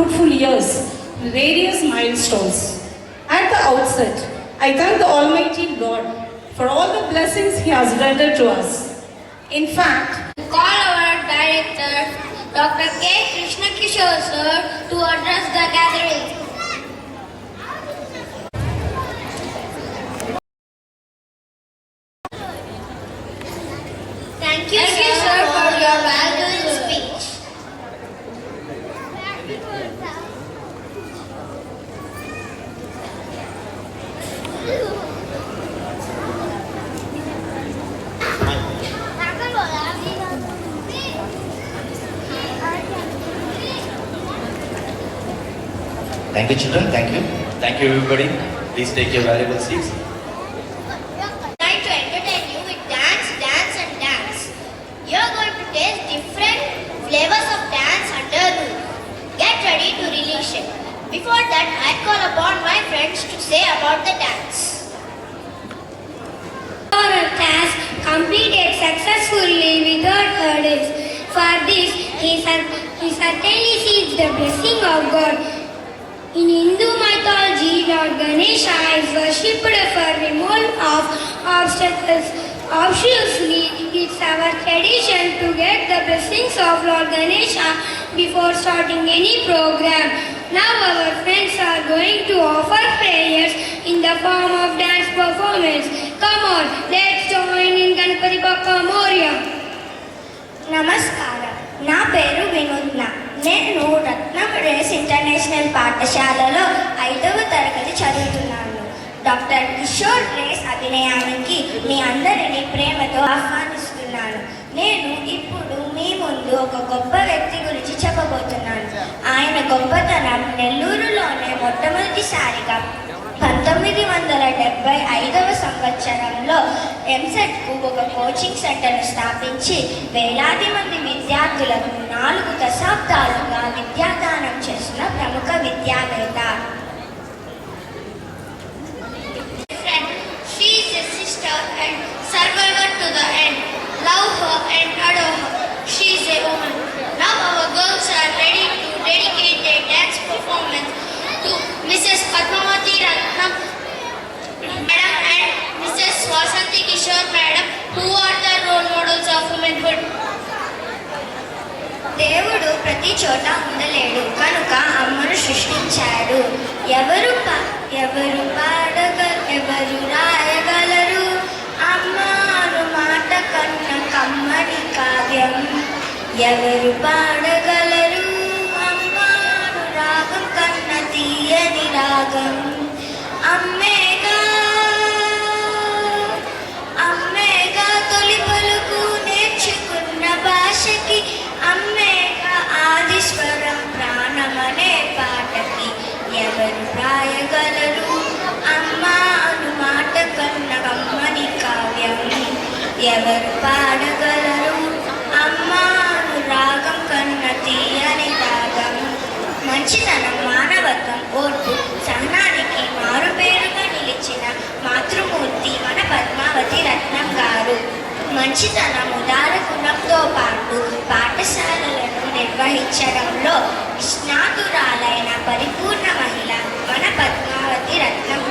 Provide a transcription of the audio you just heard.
fruitful years, various milestones. At the outset, I thank the Almighty Lord for all the blessings He has rendered to us. In fact, call our director, Dr. K. Krishna Kishore sir, to address the gathering. Thank you, sir, for your valuable speech. Thank you, children. Thank you. Thank you, everybody. Please take your valuable seats. Trying to entertain you with dance, dance and dance. You're going to taste different flavors of dance under roof. Get ready to release it. Before that, I call upon my friends to say about the dance. Our task completed successfully without hurdles. For this, he certainly seeks the blessing of God. In Hindu mythology, Lord Ganesha is worshipped for removal of obstacles. Obviously, it's our tradition to get the blessings of Lord Ganesha before starting any program. Now our friends are going to offer prayers in the form of dance performance. Come on, let's join in Ganapati Bappa Moria. Namaskara. నా పేరు వినూత్న. నేను రత్నం race international పాఠశాలలో 5వ తరగతి చదువుతున్నాను. Doctor Kishore race అభినయానికి మీ అందరినీ ప్రేమతో ఆహ్వానిస్తున్నాను. నేను ఇప్పుడు మీ ముందు ఒక గొప్ప వ్యక్తి గురించి చెప్పబోతున్నాను. ఆయన గొప్పతనం నెల్లూరులోనే మొట్టమొదటిసారిగా 1975వ సంవత్సరంలో ఎంసెట్కు ఒక కోచింగ్ సెంటర్ను స్థాపించి వేలాది మంది విద్యార్థులకు 4 దశాబ్దాలుగా విద్యాదానం చేసిన ప్రముఖ విద్యావేత్త. She is a sister and survivor to the end. Love her and adore her. She is a woman. Now our girls are ready to dedicate their dance performance to Mrs. Padmavati Ratnam Madam and Mrs. Vasanti Kishore Madam, who are the role models of womanhood. దేవుడు ప్రతి చోట ఉండలేడు కనుక అమ్మను సృష్టించాడు. ఎవరు రాయగలరు అమ్మను మాట కన్న కమ్మని కావ్యం. ఎవరు పాడగలరు అమ్మను రాగం కన్న తీయని రాగం. అమ్మేగా తొలి పలుకు నేర్చుకున్న భాషకి. అమ్మేగా ఆదిస్వరం ప్రాణమనే పాటకి. ఎవరు రాయగలరు అమ్మను మాట కన్న కమ్మని కావ్యం. ఎవరు పాడగలరు అమ్మను రాగం కన్న తీయని రాగం. మంచితనం, మానవత్వం, ఓర్పు, సహనానికి మారుపేరుగా నిలిచిన మాతృమూర్తి మన పద్మావతి రత్నం గారు. మంచితనం, ఉదార గుణంతో పాటు పాఠశాలలను నిర్వహించడంలో నిష్ణాతురాలైన పరిపూర్ణ మహిళ మన పద్మావతి రత్నం